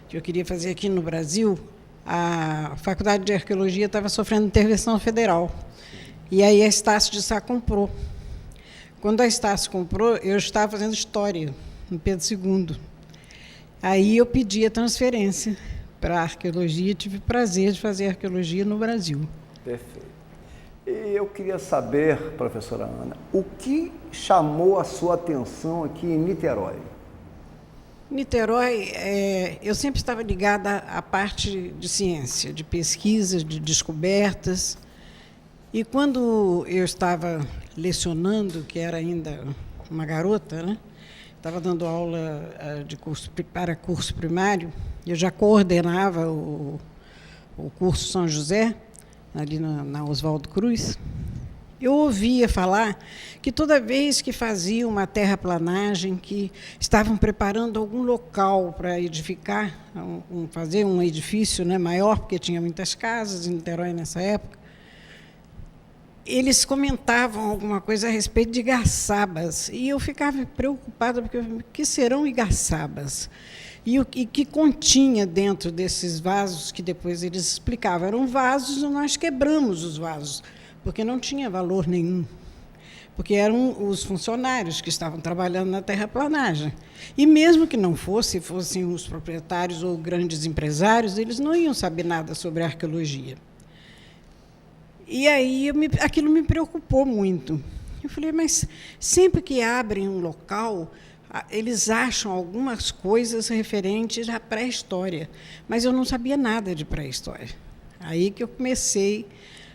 que eu queria fazer aqui no Brasil, a Faculdade de Arqueologia estava sofrendo intervenção federal. E aí a Estácio de Sá comprou. Quando a Estácio comprou, eu estava fazendo História, no Pedro II. Aí eu pedi a transferência para a arqueologia e tive o prazer de fazer arqueologia no Brasil. Perfeito. E eu queria saber, professora Ana, o que chamou a sua atenção aqui em Niterói? Niterói, eu sempre estava ligada à parte de ciência, de pesquisas, de descobertas. E quando eu estava lecionando, que era ainda uma garota, né? Estava dando aula para curso primário, eu já coordenava o curso São José, ali na Oswaldo Cruz, eu ouvia falar que toda vez que faziam uma terraplanagem, que estavam preparando algum local para edificar, fazer um edifício, né, maior, porque tinha muitas casas em Niterói nessa época, eles comentavam alguma coisa a respeito de igaçabas. E eu ficava preocupada, porque o que serão igaçabas? E o que continha dentro desses vasos, que depois eles explicavam? Eram vasos e nós quebramos os vasos, porque não tinha valor nenhum, porque eram os funcionários que estavam trabalhando na terraplanagem. E mesmo que não fossem os proprietários ou grandes empresários, eles não iam saber nada sobre arqueologia. E aí aquilo me preocupou muito. Eu falei, mas sempre que abrem um local, eles acham algumas coisas referentes à pré-história, mas eu não sabia nada de pré-história. Aí que eu comecei,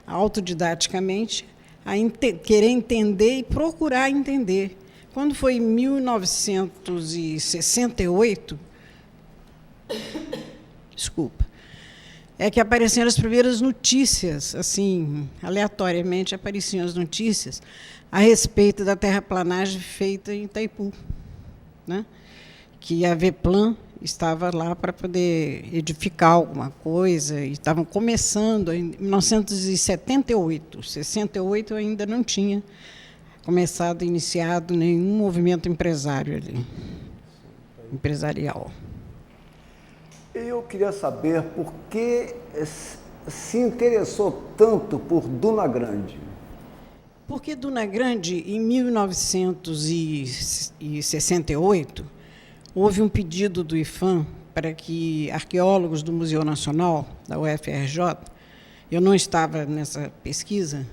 autodidaticamente, a querer entender e procurar entender. Quando foi em 1968, é que apareceram as primeiras notícias, assim, aleatoriamente apareciam as notícias a respeito da terraplanagem feita em Itaipu, né? Que a Veplan estava lá para poder edificar alguma coisa, e estavam começando em 1978. 68 eu ainda não tinha iniciado nenhum movimento empresarial. Eu queria saber por que se interessou tanto por Duna Grande. Porque Duna Grande, em 1968, houve um pedido do IPHAN para que arqueólogos do Museu Nacional, da UFRJ, eu não estava nessa pesquisa,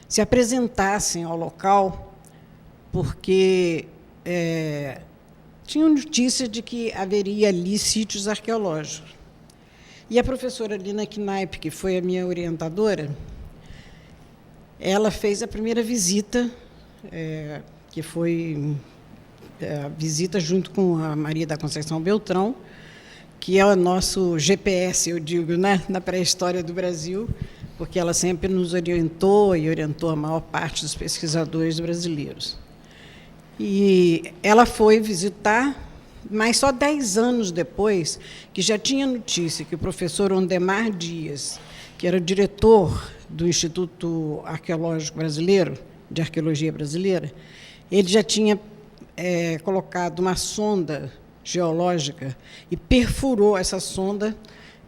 se apresentassem ao local, porque tinham notícia de que haveria ali sítios arqueológicos. E a professora Lina Knaip, que foi a minha orientadora, ela fez a primeira visita, que foi a visita junto com a Maria da Conceição Beltrão, que é o nosso GPS, eu digo, né, na pré-história do Brasil, porque ela sempre nos orientou e orientou a maior parte dos pesquisadores brasileiros. E ela foi visitar, mas só 10 anos depois, que já tinha notícia que o professor Ondemar Dias, que era diretor do Instituto Arqueológico Brasileiro, de Arqueologia Brasileira, ele já tinha colocado uma sonda geológica e perfurou essa sonda,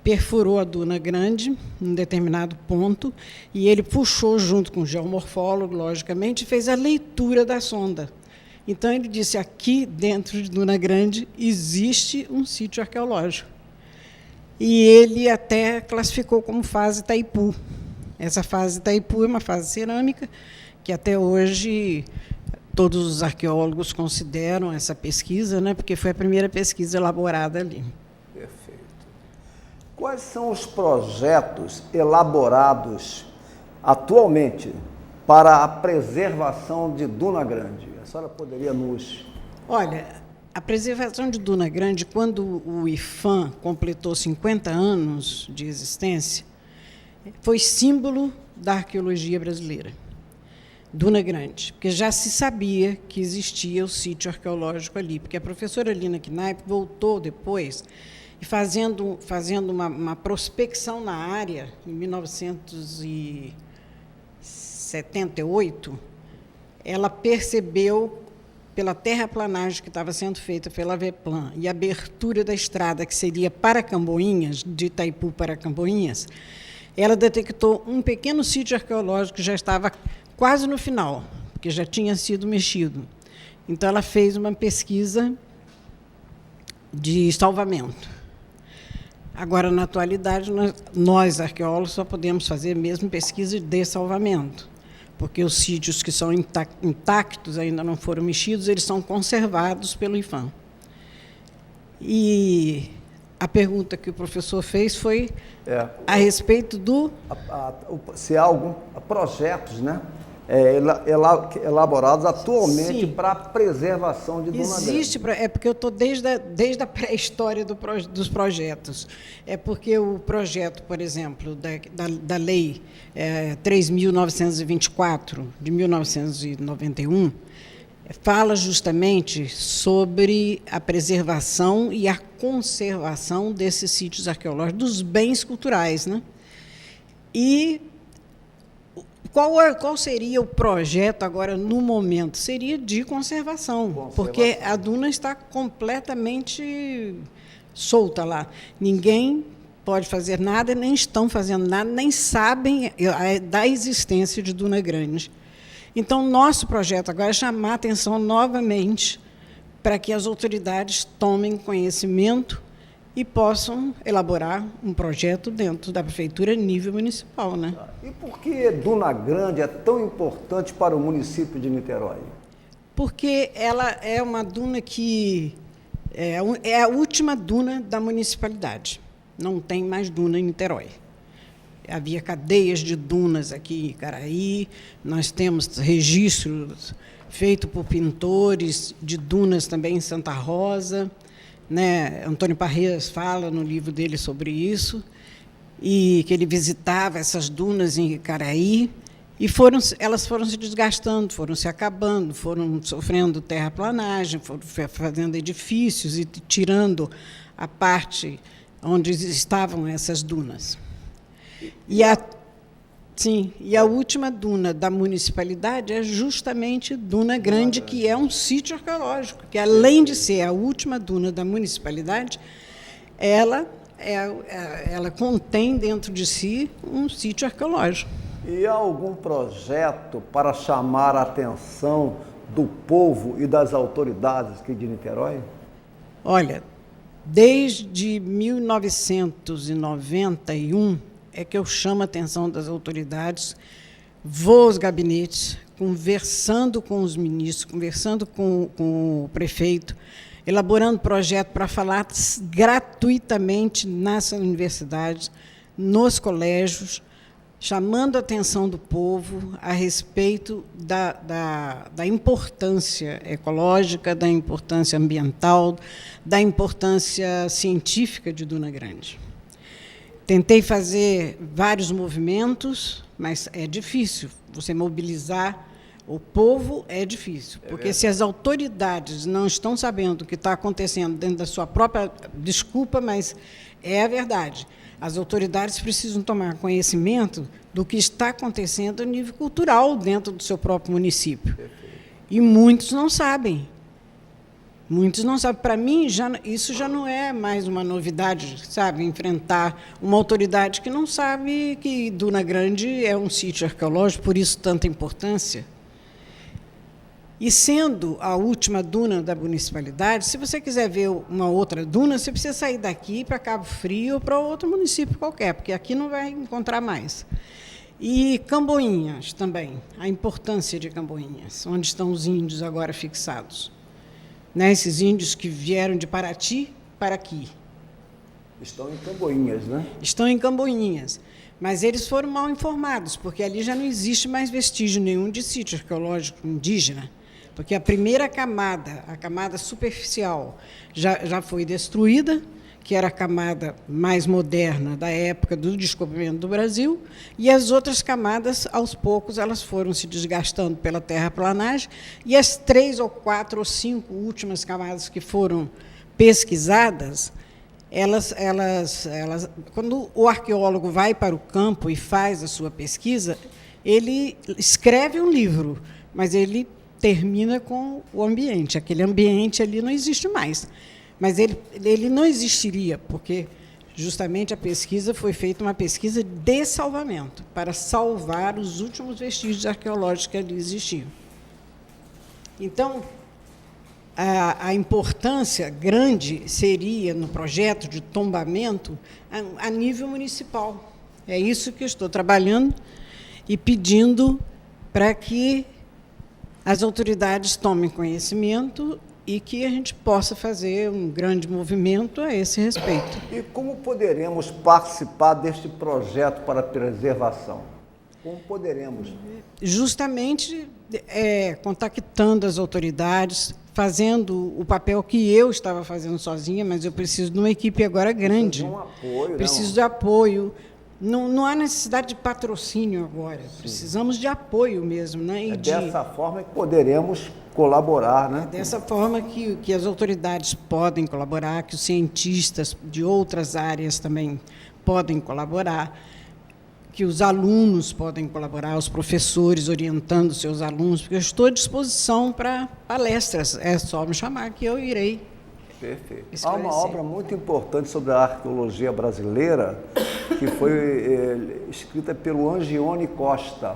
perfurou a Duna Grande, em um determinado ponto, e ele puxou, junto com o geomorfólogo, logicamente, e fez a leitura da sonda. Então, ele disse, aqui dentro de Duna Grande existe um sítio arqueológico. E ele até classificou como fase Itaipu. Essa fase Itaipu é uma fase cerâmica, que até hoje todos os arqueólogos consideram essa pesquisa, né, porque foi a primeira pesquisa elaborada ali. Perfeito. Quais são os projetos elaborados atualmente para a preservação de Duna Grande? A senhora poderia nos... Olha, a preservação de Duna Grande, quando o IPHAN completou 50 anos de existência, foi símbolo da arqueologia brasileira. Duna Grande, porque já se sabia que existia o sítio arqueológico ali, porque a professora Lina Knaip voltou depois, e fazendo uma prospecção na área, em 1978, ela percebeu, pela terraplanagem que estava sendo feita pela Veplan e a abertura da estrada, que seria para Camboinhas, de Itaipu para Camboinhas, ela detectou um pequeno sítio arqueológico que já estava quase no final, porque já tinha sido mexido. Então, ela fez uma pesquisa de salvamento. Agora, na atualidade, nós arqueólogos, só podemos fazer mesmo pesquisa de salvamento, porque os sítios que são intactos, ainda não foram mexidos, eles são conservados pelo IPHAN. E a pergunta que o professor fez foi a respeito do... Se há algum projetos, né, elaborados atualmente Sim. para a preservação de Duna Existe, Grande. é porque eu estou desde a pré-história dos projetos. É porque o projeto, por exemplo, da Lei 3.924, de 1991, fala justamente sobre a preservação e a conservação desses sítios arqueológicos, dos bens culturais, né? E qual seria o projeto agora, no momento? Seria de conservação, porque a duna está completamente solta lá. Ninguém pode fazer nada, nem estão fazendo nada, nem sabem da existência de Duna Grande. Então, nosso projeto agora é chamar a atenção novamente para que as autoridades tomem conhecimento e possam elaborar um projeto dentro da prefeitura a nível municipal, né? E por que Duna Grande é tão importante para o município de Niterói? Porque ela é uma duna que é a última duna da municipalidade. Não tem mais duna em Niterói. Havia cadeias de dunas aqui em Icaraí, nós temos registros feitos por pintores de dunas também em Santa Rosa, né? Antônio Parreiras fala no livro dele sobre isso, e que ele visitava essas dunas em Icaraí, e elas foram se desgastando, foram se acabando, foram sofrendo terraplanagem, foram fazendo edifícios e tirando a parte onde estavam essas dunas. E a última duna da municipalidade é justamente Duna Grande, que é um sítio arqueológico, que, além de ser a última duna da municipalidade, ela contém dentro de si um sítio arqueológico. E há algum projeto para chamar a atenção do povo e das autoridades aqui de Niterói? Olha, desde 1991 é que eu chamo a atenção das autoridades, vou aos gabinetes, conversando com os ministros, conversando com o prefeito, elaborando projeto para falar gratuitamente nas universidades, nos colégios, chamando a atenção do povo a respeito da importância ecológica, da importância ambiental, da importância científica de Duna Grande. Tentei fazer vários movimentos, mas é difícil. Você mobilizar o povo é difícil, porque se as autoridades não estão sabendo o que está acontecendo dentro da sua própria... Desculpa, mas é a verdade. As autoridades precisam tomar conhecimento do que está acontecendo a nível cultural dentro do seu próprio município. E muitos não sabem. Muitos não sabem. Para mim, isso já não é mais uma novidade, sabe? Enfrentar uma autoridade que não sabe que Duna Grande é um sítio arqueológico, por isso tanta importância. E sendo a última duna da municipalidade, se você quiser ver uma outra duna, você precisa sair daqui para Cabo Frio ou para outro município qualquer, porque aqui não vai encontrar mais. E Camboinhas também, a importância de Camboinhas, onde estão os índios agora fixados. Né, esses índios que vieram de Paraty para aqui. Estão em Camboinhas, né? Estão em Camboinhas. Mas eles foram mal informados, porque ali já não existe mais vestígio nenhum de sítio arqueológico indígena, porque a primeira camada, a camada superficial, já foi destruída, que era a camada mais moderna da época do descobrimento do Brasil, e as outras camadas, aos poucos, elas foram se desgastando pela terraplanagem, e as 3 ou 4 ou 5 últimas camadas que foram pesquisadas, quando o arqueólogo vai para o campo e faz a sua pesquisa, ele escreve um livro, mas ele termina com o ambiente. Aquele ambiente ali não existe mais. Mas ele não existiria, porque justamente a pesquisa foi feita uma pesquisa de salvamento, para salvar os últimos vestígios arqueológicos que ali existiam. Então, a importância grande seria, no projeto de tombamento, a nível municipal. É isso que eu estou trabalhando e pedindo para que as autoridades tomem conhecimento e que a gente possa fazer um grande movimento a esse respeito. E como poderemos participar deste projeto para a preservação? Como poderemos? Justamente contactando as autoridades, fazendo o papel que eu estava fazendo sozinha, mas eu preciso de uma equipe agora grande. Preciso de um apoio, preciso de apoio. Não há necessidade de patrocínio agora. Sim. Precisamos de apoio mesmo, né? Dessa forma que poderemos colaborar, né? É dessa forma que as autoridades podem colaborar, que os cientistas de outras áreas também podem colaborar, que os alunos podem colaborar, os professores orientando seus alunos, porque eu estou à disposição para palestras. É só me chamar que eu irei. Perfeito. Há uma obra muito importante sobre a arqueologia brasileira que foi escrita pelo Angione Costa,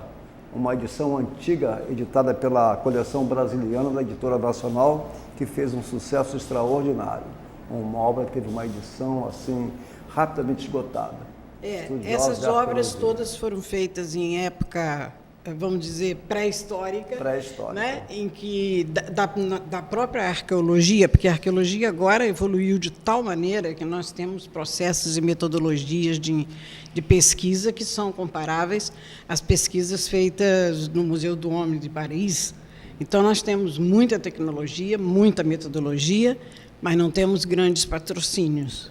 uma edição antiga editada pela Coleção Brasiliana da Editora Nacional, que fez um sucesso extraordinário. Uma obra que teve uma edição assim rapidamente esgotada. Essas obras todas foram feitas em época, vamos dizer, pré-histórica, né? Em que da própria arqueologia, porque a arqueologia agora evoluiu de tal maneira que nós temos processos e metodologias de pesquisa que são comparáveis às pesquisas feitas no Museu do Homem de Paris. Então, nós temos muita tecnologia, muita metodologia, mas não temos grandes patrocínios.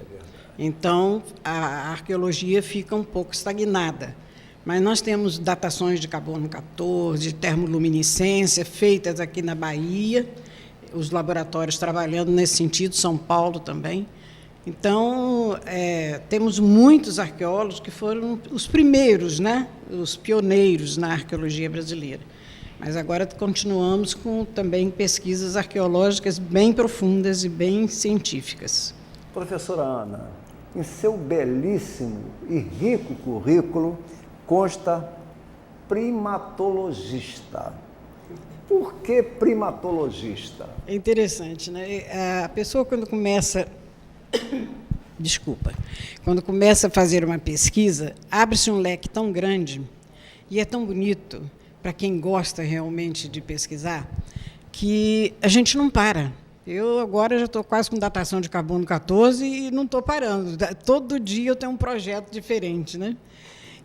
Então, a arqueologia fica um pouco estagnada. Mas nós temos datações de carbono 14, de termoluminescência, feitas aqui na Bahia, os laboratórios trabalhando nesse sentido, São Paulo também. Então, temos muitos arqueólogos que foram os primeiros, né? Os pioneiros na arqueologia brasileira. Mas agora continuamos com também pesquisas arqueológicas bem profundas e bem científicas. Professora Ana, em seu belíssimo e rico currículo, consta primatologista. Por que primatologista? É interessante, né? A pessoa, quando começa a fazer uma pesquisa, abre-se um leque tão grande e é tão bonito para quem gosta realmente de pesquisar, que a gente não para. Eu agora já estou quase com datação de carbono 14 e não estou parando. Todo dia eu tenho um projeto diferente, né?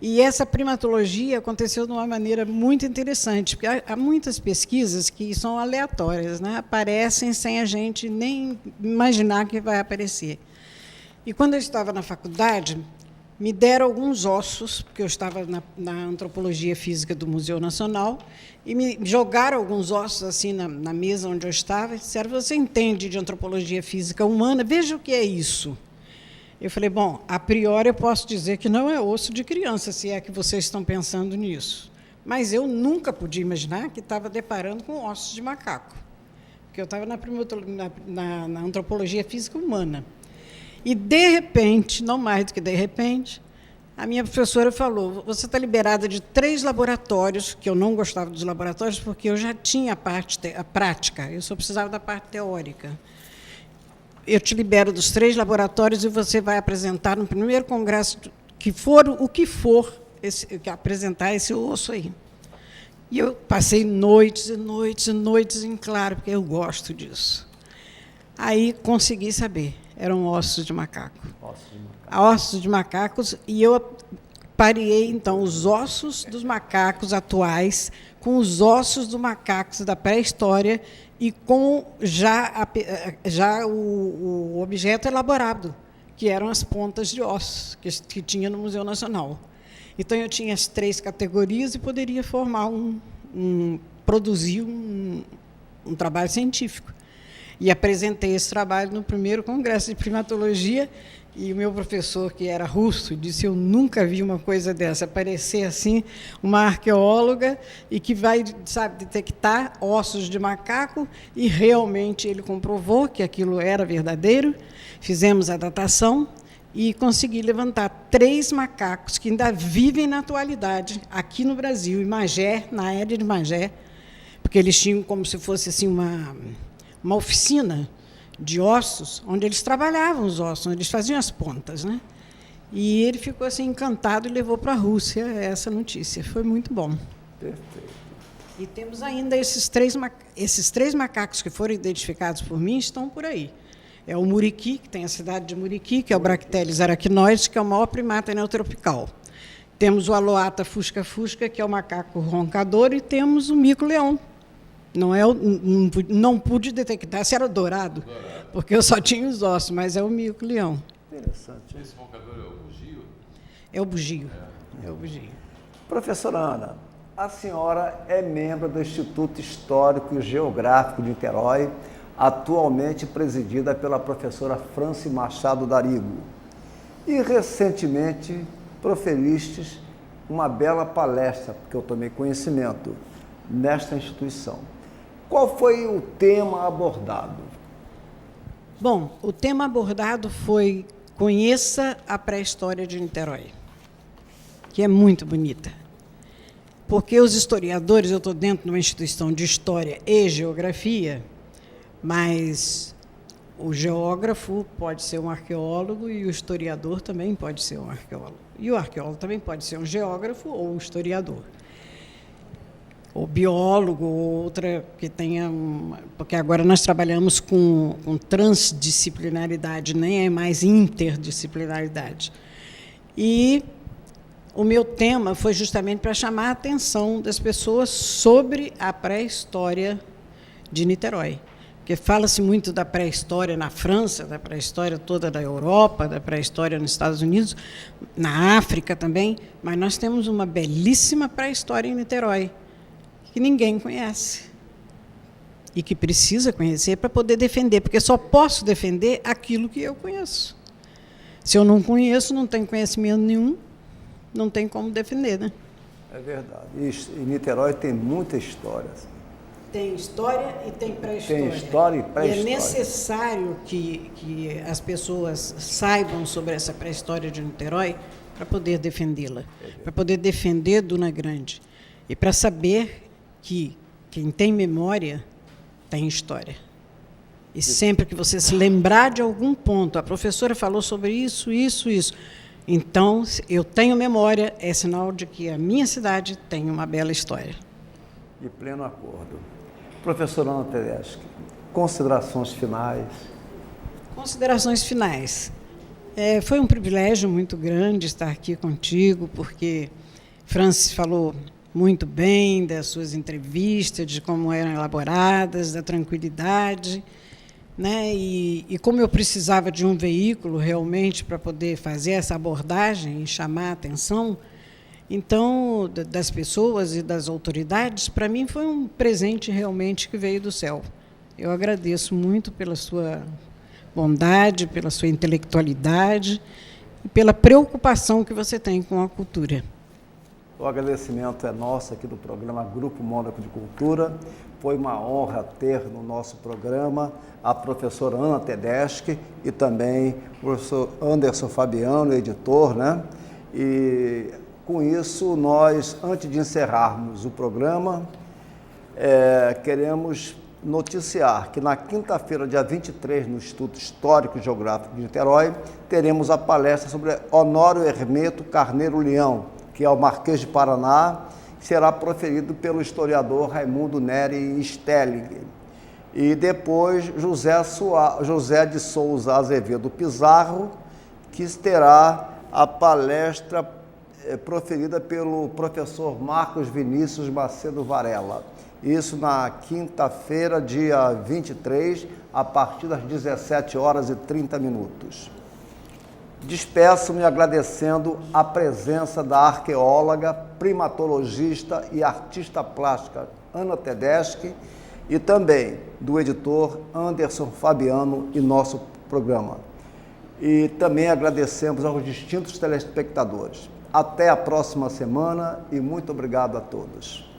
E essa primatologia aconteceu de uma maneira muito interessante, porque há muitas pesquisas que são aleatórias, né? Aparecem sem a gente nem imaginar que vai aparecer. E quando eu estava na faculdade, me deram alguns ossos, porque eu estava na antropologia física do Museu Nacional, e me jogaram alguns ossos assim na mesa onde eu estava e disseram: você entende de antropologia física humana? Veja o que é isso. Eu falei: bom, a priori eu posso dizer que não é osso de criança, se é que vocês estão pensando nisso. Mas eu nunca podia imaginar que estava deparando com ossos de macaco, porque eu estava na antropologia física humana. E, de repente, não mais do que de repente, a minha professora falou: você está liberada de 3 laboratórios, que eu não gostava dos laboratórios, porque eu já tinha a prática, eu só precisava da parte teórica. Eu te libero dos 3 laboratórios e você vai apresentar no primeiro congresso, apresentar esse osso aí. E eu passei noites e noites e noites em claro, porque eu gosto disso. Aí consegui saber, eram ossos de macaco. Ossos de macacos, e eu pareei, então, os ossos dos macacos atuais com os ossos dos macacos da pré-história e com já o objeto elaborado, que eram as pontas de ossos que tinha no Museu Nacional. Então, eu tinha as 3 categorias e poderia formar produzir um trabalho científico. E apresentei esse trabalho no primeiro congresso de primatologia, e o meu professor, que era russo, disse: eu nunca vi uma coisa dessa, aparecer assim uma arqueóloga e que vai, detectar ossos de macaco, e realmente ele comprovou que aquilo era verdadeiro. Fizemos a datação e consegui levantar 3 macacos que ainda vivem na atualidade aqui no Brasil, em Magé, na área de Magé, porque eles tinham como se fosse assim uma oficina de ossos, onde eles trabalhavam os ossos, onde eles faziam as pontas, né? E ele ficou assim encantado e levou para a Rússia essa notícia. Foi muito bom. Perfeito. E temos ainda esses três macacos que foram identificados por mim, estão por aí. É o muriqui, que tem a cidade de Muriqui, que é o Bracteles arachnoides, que é o maior primata neotropical. Temos o Aloata fusca-fusca, que é o macaco roncador, e temos o mico-leão. Não pude detectar se era dourado, porque eu só tinha os ossos, mas é o mico-leão. Interessante. Esse roncador é o bugio? É o bugio. É o bugio. Professora Ana, a senhora é membro do Instituto Histórico e Geográfico de Niterói, atualmente presidida pela professora Franci Machado Darigo. E recentemente proferistes uma bela palestra, porque eu tomei conhecimento, nesta instituição. Qual foi o tema abordado? Bom, o tema abordado foi Conheça a Pré-História de Niterói, que é muito bonita. Porque os historiadores, eu estou dentro de uma instituição de História e Geografia, mas o geógrafo pode ser um arqueólogo e o historiador também pode ser um arqueólogo. E o arqueólogo também pode ser um geógrafo ou um historiador. Ou biólogo, ou outra que tenha... Porque agora nós trabalhamos com transdisciplinaridade, nem é mais interdisciplinaridade. E o meu tema foi justamente para chamar a atenção das pessoas sobre a pré-história de Niterói. Porque fala-se muito da pré-história na França, da pré-história toda da Europa, da pré-história nos Estados Unidos, na África também, mas nós temos uma belíssima pré-história em Niterói, que ninguém conhece e que precisa conhecer para poder defender, porque só posso defender aquilo que eu conheço. Se eu não conheço, não tenho conhecimento nenhum, não tem como defender, né? É verdade. E Niterói tem muita história. Tem história e tem pré-história. Tem história e pré-história. E é necessário que as pessoas saibam sobre essa pré-história de Niterói para poder defendê-la, para poder defender Duna Grande e para saber que quem tem memória tem história. E sempre que você se lembrar de algum ponto, a professora falou sobre isso, isso, isso. Então, eu tenho memória, é sinal de que a minha cidade tem uma bela história. De pleno acordo. Professora Ana Tedeschi, considerações finais. Considerações finais. Foi um privilégio muito grande estar aqui contigo, porque Francis falou muito bem das suas entrevistas, de como eram elaboradas, da tranquilidade, né? E como eu precisava de um veículo realmente para poder fazer essa abordagem e chamar a atenção, então, das pessoas e das autoridades, para mim foi um presente realmente que veio do céu. Eu agradeço muito pela sua bondade, pela sua intelectualidade e pela preocupação que você tem com a cultura. O agradecimento é nosso aqui do programa Grupo Mônaco de Cultura. Foi uma honra ter no nosso programa a professora Ana Tedeschi e também o professor Anderson Fabiano, editor, né? E com isso, nós, antes de encerrarmos o programa, queremos noticiar que na quinta-feira, dia 23, no Instituto Histórico e Geográfico de Niterói, teremos a palestra sobre Honório Hermeto Carneiro Leão, que é o Marquês de Paraná, que será proferido pelo historiador Raimundo Neri Stelling. E depois José de Souza Azevedo Pizarro, que terá a palestra proferida pelo professor Marcos Vinícius Macedo Varela. Isso na quinta-feira, dia 23, a partir das 17h30. Despeço-me agradecendo a presença da arqueóloga, primatologista e artista plástica Ana Tedeschi e também do editor Anderson Fabiano e nosso programa. E também agradecemos aos distintos telespectadores. Até a próxima semana e muito obrigado a todos.